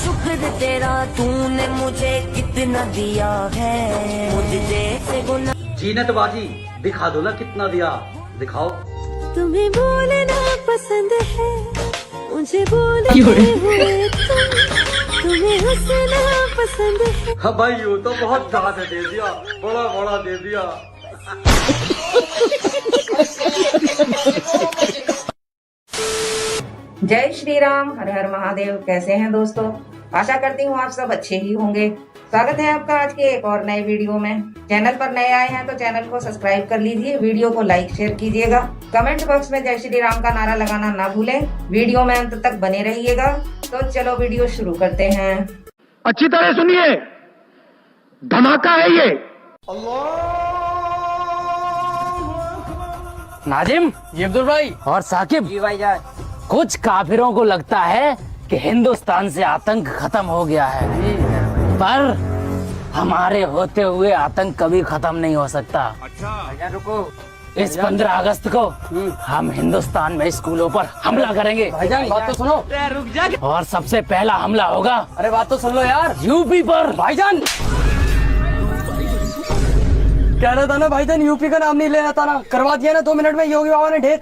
शुक्र तेरा तूने मुझे कितना दिया है, मुझे से गुना। जीनत बाजी दिखा दो ना कितना दिया, दिखाओ। तुम्हें बोलना पसंद है, मुझे बोलते हुए तुम्हें हंसना पसंद है। हाँ भाई यो तो बहुत ज्यादा दे दिया, बड़ा बड़ा दे दिया। जय श्री राम, हर हर महादेव। कैसे हैं दोस्तों? आशा करती हूँ आप सब अच्छे ही होंगे। स्वागत है आपका आज के एक और नए वीडियो में। चैनल पर नए आए हैं तो चैनल को सब्सक्राइब कर लीजिए, वीडियो को लाइक शेयर कीजिएगा, कमेंट बॉक्स में जय श्री राम का नारा लगाना ना भूलें। वीडियो में अंत तक बने रहिएगा। तो चलो वीडियो शुरू करते हैं। अच्छी तरह सुनिए, धमाका है ये। नाजिम, ये अब्दुल भाई और साकिब जी भाईजान, कुछ काफिरों को लगता है कि हिंदुस्तान से आतंक खत्म हो गया है, पर हमारे होते हुए आतंक कभी खत्म नहीं हो सकता। अच्छा रुको, इस 15 अगस्त को हम हिंदुस्तान में स्कूलों पर हमला करेंगे। भाईजान बात तो सुनो, रुक जा। और सबसे पहला हमला होगा, अरे बात तो सुन लो यार, यूपी पर। भाईजान कह रहा था ना भाईजान, यूपी का नाम नहीं लेना था ना, करवा दिया ना 2 मिनट में योगी बाबा ने ढेर।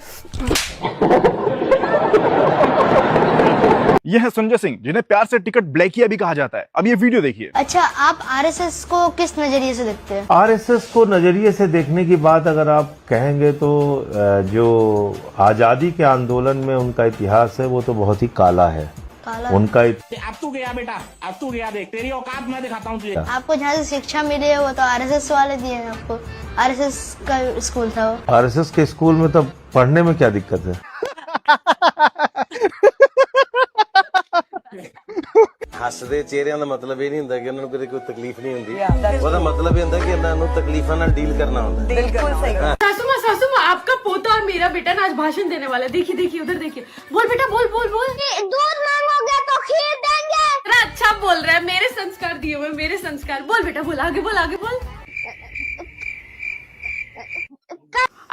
यह है संजय सिंह, जिन्हें प्यार से टिकट ब्लैकिया भी कहा जाता है। अब ये वीडियो देखिए। अच्छा, आप आरएसएस को किस नजरिए से देखते हैं? आरएसएस को नजरिए से देखने की बात अगर आप कहेंगे तो जो आजादी के आंदोलन में उनका इतिहास है वो तो बहुत ही काला है। उनका अब तू गया बेटा, अब तू गया, देख तेरी औकात मैं दिखाता हूँ तुझे। आपको जहाँ से शिक्षा मिली है वो तो आरएसएस वाले दिए हैं आपको। आरएसएस का स्कूल था वो। आरएसएस के स्कूल में तो पढ़ने में क्या दिक्कत है? ਹੱਸਦੇ ਚਿਹਰਿਆਂ ਦਾ ਮਤਲਬ ਇਹ ਨਹੀਂ ਹੁੰਦਾ ਕਿ ਉਹਨਾਂ ਨੂੰ ਕੋਈ ਤਕਲੀਫ ਨਹੀਂ ਹੁੰਦੀ, ਉਹਦਾ ਮਤਲਬ ਇਹ ਹੁੰਦਾ ਕਿ ਇਹਨਾਂ ਨੂੰ ਤਕਲੀਫਾਂ ਨਾਲ ਡੀਲ करना होता है। बिल्कुल सही। सासू माँ, आपका पोता और मेरा बेटा ना आज भाषण देने वाला है। देखिए देखिए उधर देखिए, बोल बेटा बोल बोल बोल। दूध मांगोगे तो खीर देंगे। अरे अच्छा बोल रहा है, मेरे संस्कार दिए हुए, मेरे संस्कार। बोल बेटा बोल, आगे बोल आगे बोल।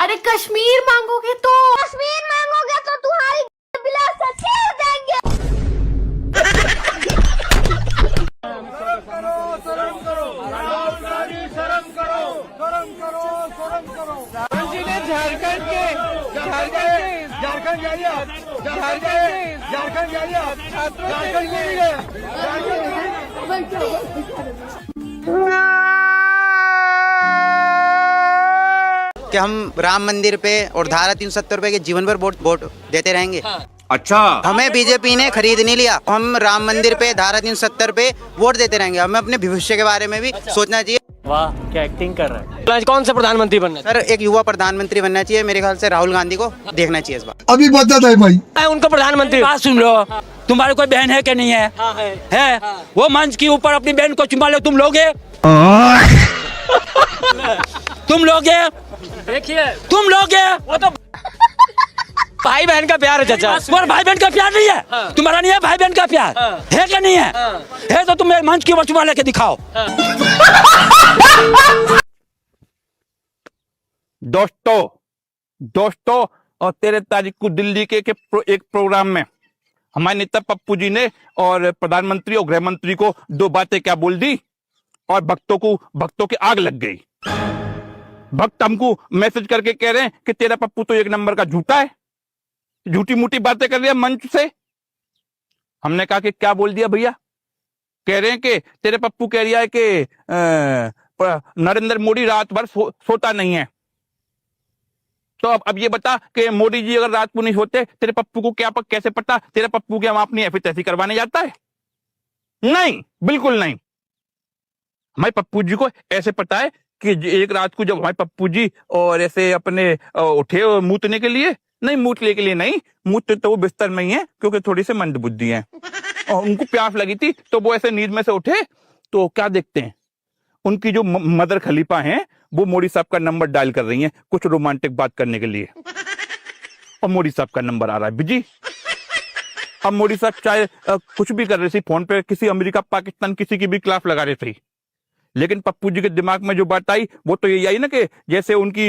अरे कश्मीर मांगोगे तो तुम्हारी बिलासा छीन देंगे। कि हम राम मंदिर पे और धारा 370 रुपए के जीवन भर वोट देते रहेंगे। अच्छा, हमें बीजेपी ने खरीद नहीं लिया, हम राम मंदिर पे धारा 370 पे वोट देते रहेंगे। हमें अपने भविष्य के बारे में भी सोचना चाहिए। वाह क्या एक्टिंग कर रहा है। कौन सा प्रधानमंत्री बनना सर, एक युवा प्रधानमंत्री बनना चाहिए। मेरे ख्याल से राहुल गांधी को देखना चाहिए इस बार। अभी बता है भाई, उनको प्रधानमंत्री। बात सुन लो, तुम्हारे कोई बहन है कि नहीं है? हाँ, है। वो मंच के ऊपर अपनी बहन को चुमा लो, तुम लोगे? तुम लोगे? देखिए तुम लोगे? वो तो भाई बहन का प्यार है चाचा। और भाई बहन का प्यार नहीं है? हाँ। तुम्हारा नहीं है भाई बहन का प्यार? हाँ। है क्या नहीं है? हाँ। है तो तुम मंच के ऊपर चुमा लेके दिखाओ। हाँ। दोस्तों और 13 तारीख को दिल्ली के एक प्रोग्राम में हमारे नेता पप्पू जी ने और प्रधानमंत्री और गृह मंत्री को 2 बातें क्या बोल दी और भक्तों की आग लग गई। भक्त हमको मैसेज करके कह रहे हैं कि तेरा पप्पू तो 1 नंबर का झूठा है, झूठी मूठी बातें कर रहे हैं मंच से। हमने कहा कि क्या बोल दिया भैया? कह रहे हैं कि तेरे पप्पू कह रहा है कि नरेंद्र मोदी रात भर सोता नहीं है। तो अब ये बता कि मोदी जी अगर रात को नहीं सोते, तेरे पप्पू को क्या कैसे पता? तेरे पप्पू के हम अपनी ऐसी तैसी करवाने जाता है? नहीं, बिल्कुल नहीं। हमारे पप्पू जी को ऐसे पता है कि एक रात को जब हमारे पप्पू जी और ऐसे अपने उठे और मूतने के लिए, नहीं मूतने के लिए नहीं, मूतते तो वो बिस्तर में ही है क्योंकि थोड़ी से मंदबुद्धि है और उनको प्यास लगी थी तो वो ऐसे नींद में से उठे तो क्या देखते हैं, उनकी जो मदर खलीफा हैं वो मोदी साहब का नंबर डायल कर रही हैं कुछ रोमांटिक बात करने के लिए और मोदी साहब का नंबर आ रहा है बिजी। अब मोदी साहब चाहे कुछ भी कर रहे थे फोन पे, किसी अमेरिका पाकिस्तान किसी की भी क्लास लगा रहे थे, लेकिन पप्पू जी के दिमाग में जो बात आई वो तो यही आई ना कि जैसे उनकी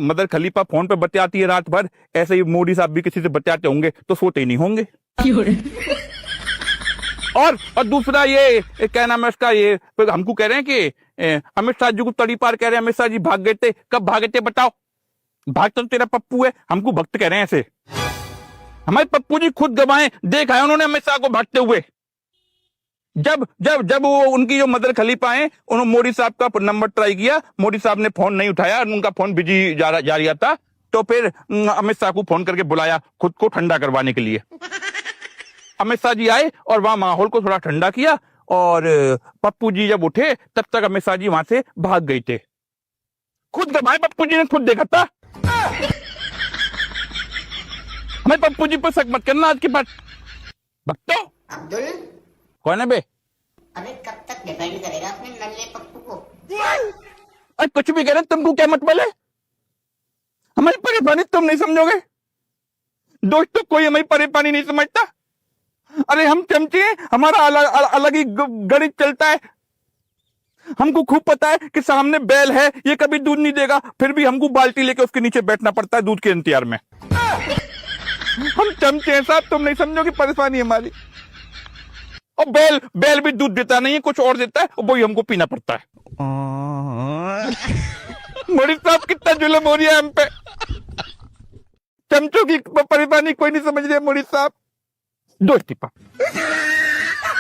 मदर खलीफा फोन पे बतियाती है रात भर, ऐसे ही मोदी साहब भी किसी से बतियाते होंगे तो सोते ही नहीं होंगे। और दूसरा ये क्या नाम है उसका, ये हमको कह रहे हैं कि अमित शाह जी को तड़ी पार कह रहे हैं, अमित शाह जी भाग गए थे, कब भागे थे बताओ? भागता तो तेरा पप्पू है, हमको भक्त कह रहे हैं ऐसे। हमारे पप्पू जी खुद गवाए, देखा है उन्होंने अमित शाह को भागते हुए। जब जब जब वो उनकी जो मदर खलीफा है, उन्होंने मोदी साहब का नंबर ट्राई किया, मोदी साहब ने फोन नहीं उठाया, उनका फोन बिजी जा रहा था, तो फिर अमित शाह को फोन करके बुलाया खुद को ठंडा करवाने के लिए। अमित शाह जी आए और वहां माहौल को थोड़ा ठंडा किया, और पप्पू जी जब उठे तब तक अमित शाह जी वहां से भाग गए थे। खुद गवाए, पप्पू जी ने खुद देखा था। हमें पप्पू जी पर शक मत करना आज के बाद। भक्तो अब्दुल कौन है बे? अबे कब तक डिफेंड करेगा अपने नल्ले पप्पू को? अरे कुछ भी कह रहे, तुमको क्या मत बोले? हमारी परेशानी तुम नहीं समझोगे दोस्तों, कोई हमारी परेशानी नहीं समझता। अरे हम चमचे, हमारा अलग ही गणित चलता है। हमको खूब पता है कि सामने बैल है, ये कभी दूध नहीं देगा, फिर भी हमको बाल्टी लेके उसके नीचे बैठना पड़ता है दूध के इंतजार में। हम चमचे हैं साहब, तुम नहीं समझोगे परेशानी हमारी। और बैल भी दूध देता नहीं है, कुछ और देता है, और वही हमको पीना पड़ता है। मोदी साहब कितना जुल्म हो रही है हम पे। चमचों की परेशानी कोई नहीं समझ रहे मोदी साहब। दोस्ती पा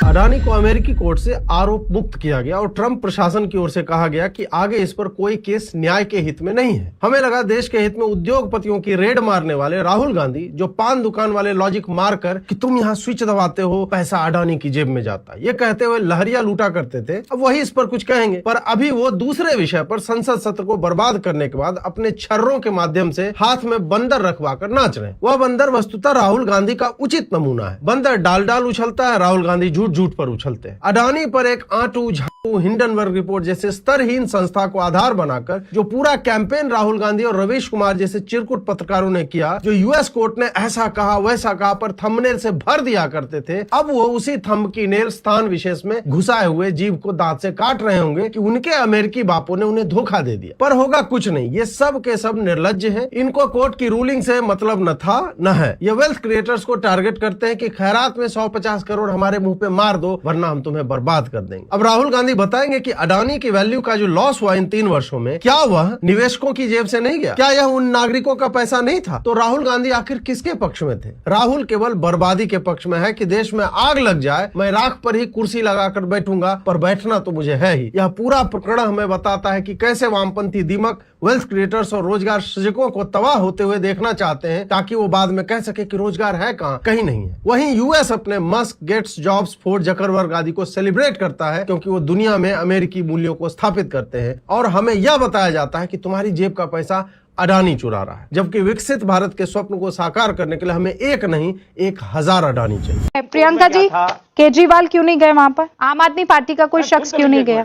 अडानी को अमेरिकी कोर्ट से आरोप मुक्त किया गया और ट्रंप प्रशासन की ओर से कहा गया कि आगे इस पर कोई केस न्याय के हित में नहीं है। हमें लगा देश के हित में उद्योगपतियों की रेड मारने वाले राहुल गांधी, जो पान दुकान वाले लॉजिक मारकर कि तुम यहाँ स्विच दबाते हो पैसा अडानी की जेब में जाता है, ये कहते हुए लहरिया लूटा करते थे। अब वही इस पर कुछ कहेंगे, पर अभी वो दूसरे विषय पर संसद सत्र को बर्बाद करने के बाद अपने छर्रों के माध्यम से हाथ में बंदर रखवा कर नाच रहे हैं। वह बंदर वस्तुतः राहुल गांधी का उचित नमूना है। बंदर डाल उछलता है, राहुल गांधी झूठ पर उछलते हैं। अडानी पर एक आंटू झाटू हिंडनबर्ग रिपोर्ट जैसे स्तरहीन संस्था को आधार बनाकर जो पूरा कैंपेन राहुल गांधी और रवीश कुमार जैसे चिरकुट पत्रकारों ने किया, जो यूएस कोर्ट ने ऐसा कहा वैसा कहा पर थंबनेल से भर दिया करते थे, अब वो उसी थंब की नेल स्थान विशेष में घुसाए हुए जीभ को दांत से काट रहे होंगे कि उनके अमेरिकी बापों ने उन्हें धोखा दे दिया। पर होगा कुछ नहीं, ये सब के सब निर्लज्ज है। इनको कोर्ट की रूलिंग से मतलब न था न है। ये वेल्थ क्रिएटर्स को टारगेट करते हैं कि खैरात में 150 करोड़ हमारे मुंह पे मार दो वरना हम तुम्हें बर्बाद कर देंगे। अब राहुल गांधी बताएंगे कि अडानी की वैल्यू का जो लॉस हुआ इन 3 वर्षों में, क्या वह निवेशकों की जेब से नहीं गया? क्या यह उन नागरिकों का पैसा नहीं था? तो राहुल गांधी आखिर किसके पक्ष में थे? राहुल केवल बर्बादी के पक्ष में है कि देश में आग लग जाए, मैं राख पर ही कुर्सी लगाकर बैठूंगा, पर बैठना तो मुझे है ही। यह पूरा प्रकरण हमें बताता है कि कैसे वामपंथी दीमक वेल्थ क्रिएटर्स और रोजगार सृजकों को तबाह होते हुए देखना चाहते हैं, ताकि वो बाद में कह सके कि रोजगार है कहाँ, कहीं नहीं है। वहीं यूएस अपने Musk, Gates, Jobs, Ford, Zuckerberg आदि को सेलिब्रेट करता है क्योंकि वो दुनिया में अमेरिकी मूल्यों को स्थापित करते हैं, और हमें यह बताया जाता है कि तुम्हारी जेब का पैसा अडानी चुरा रहा है, जबकि विकसित भारत के स्वप्न को साकार करने के लिए हमें एक नहीं 1000 अडानी चाहिए। प्रियंका जी, केजरीवाल क्यों नहीं गए वहाँ पर? आम आदमी पार्टी का कोई शख्स क्यों नहीं गया?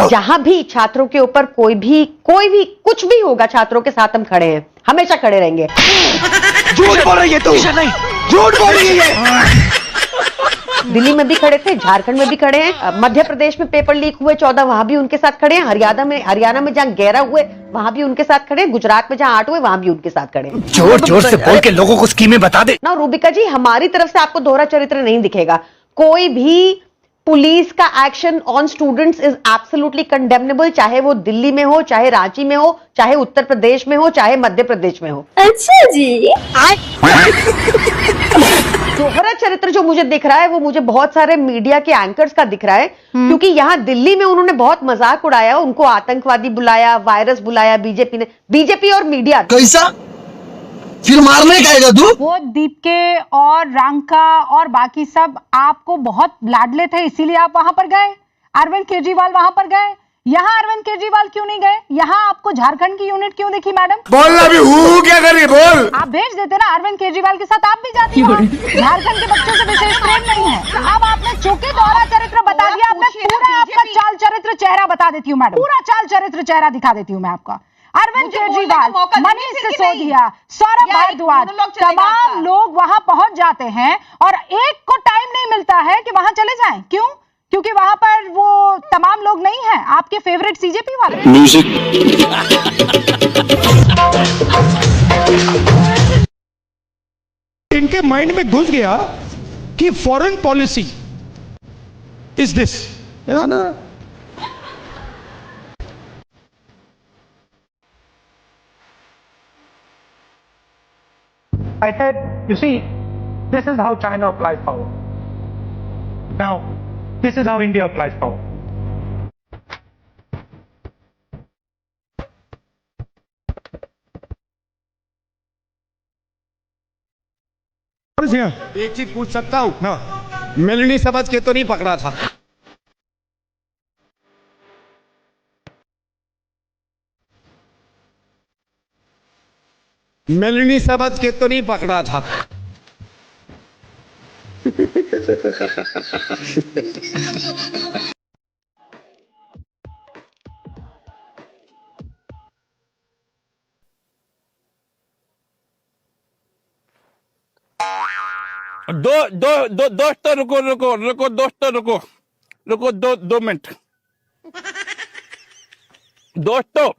जहाँ भी छात्रों के ऊपर कोई भी कुछ भी होगा, छात्रों के साथ हम खड़े हैं, हमेशा खड़े रहेंगे। झूठ बोल रही है तू, झूठ बोल रही है। दिल्ली में भी खड़े थे, झारखंड में भी खड़े हैं, मध्य प्रदेश में पेपर लीक हुए 14 वहां भी उनके साथ खड़े हैं, हरियाणा में जहां 11 हुए वहां भी उनके साथ खड़े हैं, गुजरात में जहां 8 हुए वहां भी उनके साथ खड़े हैं। जोर जोर से बोल के लोगों को स्कीमें बता दे ना रूबिका जी, हमारी तरफ से आपको दोहरा चरित्र नहीं दिखेगा। कोई भी पुलिस का action on students is absolutely condemnable, चाहे वो दिल्ली में हो, चाहे रांची में हो, चाहे उत्तर प्रदेश में हो, चाहे मध्य प्रदेश में हो। अच्छा जी। दोहरा चरित्र जो मुझे दिख रहा है वो मुझे बहुत सारे मीडिया के एंकर्स का दिख रहा है, क्योंकि यहाँ दिल्ली में उन्होंने बहुत मजाक उड़ाया, उनको आतंकवादी बुलाया, वायरस बुलाया बीजेपी और मीडिया। कैसा फिर मारने का तू? वो दीपके और रांका और बाकी सब आपको बहुत लाडले थे, इसीलिए आप वहां पर गए। अरविंद केजरीवाल वहां पर गए, यहाँ अरविंद केजरीवाल क्यों नहीं गए? यहाँ आपको झारखंड की यूनिट क्यों दिखी मैडम? बोलना भी हूँ क्या करिए बोल। आप भेज देते ना, अरविंद केजरीवाल के साथ आप भी जाती हो। झारखंड के बच्चों से विशेष प्रेम नहीं है। तो अब आपने चूंकि दोहरा चरित्र बता दिया, अब मैं पूरा आपका चाल चरित्र चेहरा बता देती हूँ मैडम, पूरा चाल चरित्र चेहरा दिखा देती हूँ मैं आपका। अरविंद केजरीवाल, मनीष सिसोदिया, सौरभ भारद्वाज, तमाम लोग वहां पहुंच जाते हैं और एक को टाइम नहीं मिलता है कि वहां चले जाएं। क्यों? क्योंकि वहां पर वो तमाम लोग नहीं हैं आपके फेवरेट सीजेपी वाले। म्यूजिक इनके माइंड में घुस गया कि foreign policy is this, I said, you see, this is how China applies power. Now, this is how India applies power. एक चीज पूछ सकता हूं ना, मिलनी समझ के तो नहीं पकड़ा था? मिलनी समझ के तो नहीं पकड़ा था? दोस्तों रुको दोस्तों, दो मिनट। दोस्तों,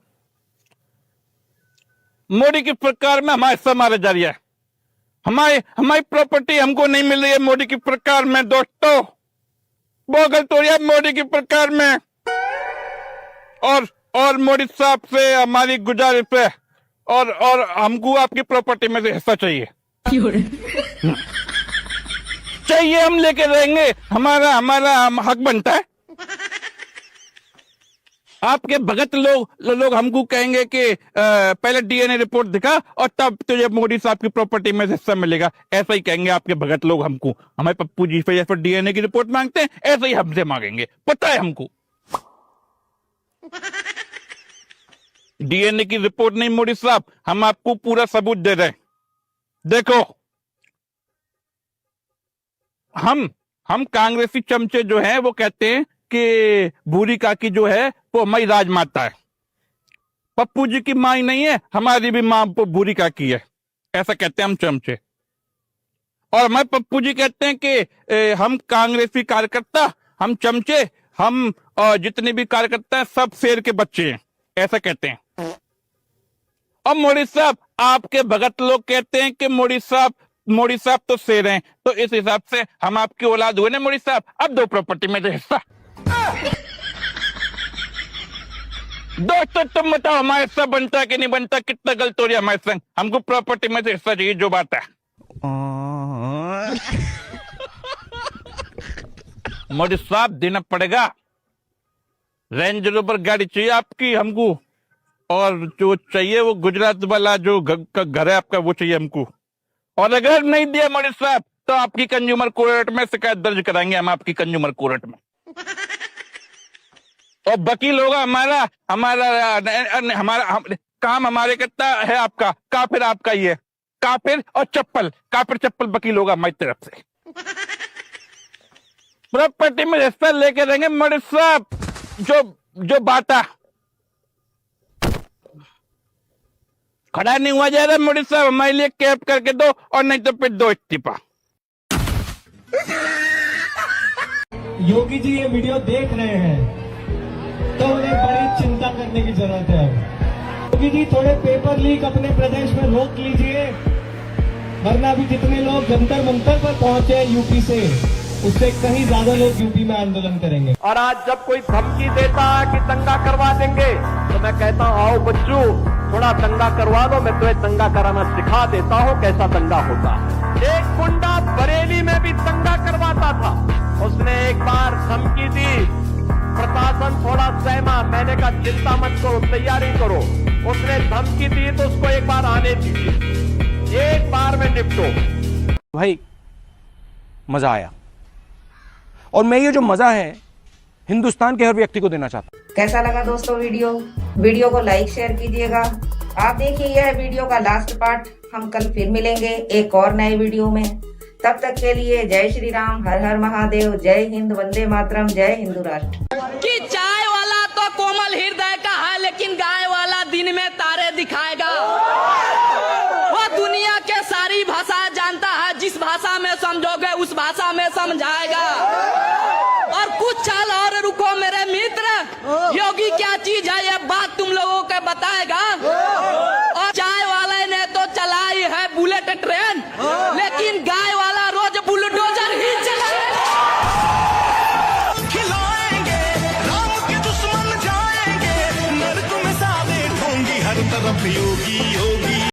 मोदी की सरकार में हमारा हिस्सा मारा जा रहा है। हमारी प्रॉपर्टी हमको नहीं मिल रही है मोदी की सरकार में। दोस्तों, बहुत गलत हो रहा है मोदी की सरकार में। और मोदी साहब से हमारी गुजारिश है, और हमको आपकी प्रॉपर्टी में से हिस्सा चाहिए। चाहिए, हम लेके रहेंगे, हमारा हक बनता है। आपके भगत लोग हमको कहेंगे कि पहले डीएनए रिपोर्ट दिखा और तब तुझे मोदी साहब की प्रॉपर्टी में हिस्सा मिलेगा। ऐसा ही कहेंगे आपके भगत लोग हमको। हमारे पप्पू जी पे जैसे डीएनए की रिपोर्ट मांगते हैं, ऐसे ही हमसे मांगेंगे, पता है हमको। डीएनए की रिपोर्ट नहीं मोदी साहब, हम आपको पूरा सबूत दे रहे हैं। देखो, हम कांग्रेसी चमचे जो हैं वो कहते हैं कि भूरी काकी जो है वो हमारी राजमाता है। पप्पू जी की माँ ही नहीं है, हमारी भी माँ भूरी काकी है, ऐसा कहते हैं हम चमचे। और हमारे पप्पू जी कहते हैं कि हम कांग्रेसी कार्यकर्ता, हम चमचे, हम जितने भी कार्यकर्ता हैं सब शेर के बच्चे हैं, ऐसा कहते हैं। और मोदी साहब, आपके भगत लोग कहते हैं कि मोदी साहब तो शेर हैं, तो इस हिसाब से हम आपकी औलाद हुए ना मोदी साहब। अब दो प्रॉपर्टी में हिस्सा। दोस्तों, तुम बताओ हमारे हिस्सा बनता है कि नहीं बनता? कितना गलत हो रहा है हमारे संग। हमको प्रॉपर्टी में से हिस्सा चाहिए, जो बात है। मोदी साहब, देना पड़ेगा। रेंज रोवर गाड़ी चाहिए आपकी हमको, और जो चाहिए वो गुजरात वाला जो घर है आपका, वो चाहिए हमको। और अगर नहीं दिया मोदी साहब तो आपकी कंज्यूमर कोर्ट में शिकायत दर्ज कराएंगे हम, आपकी कंज्यूमर कोर्ट में। और वकील होगा हमारा काम हमारे कितना है आपका, काफिर आपका ही है। काफिर चप्पल वकील होगा हमारी तरफ से। प्रॉपर्टी में हिस्सा लेके रहेंगे मोदी साहब। जो बाता खड़ा नहीं हुआ जा रहा मोदी साहब, हमारे लिए कैब करके दो, और नहीं तो फिर दो इस्तीफा। योगी जी ये वीडियो देख रहे हैं तो उन्हें बड़ी चिंता करने की जरूरत है। योगी जी, थोड़े पेपर लीक अपने प्रदेश में रोक लीजिए, वरना भी जितने लोग जंतर मंतर पर पहुंचे यूपी से, उससे कहीं ज्यादा लोग यूपी में आंदोलन करेंगे। और आज जब कोई धमकी देता है कि दंगा करवा देंगे, तो मैं कहता हूं, आओ बच्चों, थोड़ा दंगा करवा दो, मैं तुम्हें दंगा कराना सिखा देता हूं कैसा दंगा होता। एक गुंडा बरेली में भी दंगा करवाता था, उसने एक बार धमकी दी, प्रशासन थोड़ा सहमा, मैंने कहा चिंता मत करो, तैयारी करो। उसने धमकी दी तो उसको एक बार आने दीजिए, एक बार में निपटो। भाई मजा आया, और मैं ये जो मजा है हिंदुस्तान के हर व्यक्ति को देना चाहता हूं। कैसा लगा दोस्तों वीडियो को लाइक शेयर कीजिएगा। आप देखिए यह वीडियो का लास्ट पार्ट। हम कल फिर मिलेंगे एक और नए वीडियो में। तब तक के लिए जय श्री राम, हर हर महादेव, जय हिंद, वंदे मातरम, जय हिंदू राष्ट्र। कि चाय वाला तो कोमल हृदय का है, लेकिन गाय वाला दिन में तारे दिखाएगा। वो दुनिया के सारी भाषा जानता है, जिस भाषा में समझोगे उस भाषा में समझाएगा। और कुछ चाल और रुको मेरे मित्र, योगी क्या चीज है ये बात तुम लोगों को बताएगा। और चाय वाले ने तो चलाई है बुलेट ट्रेन, लेकिन गाय वाला रोज बुलडोजर ही हर तरफ योगी योगी।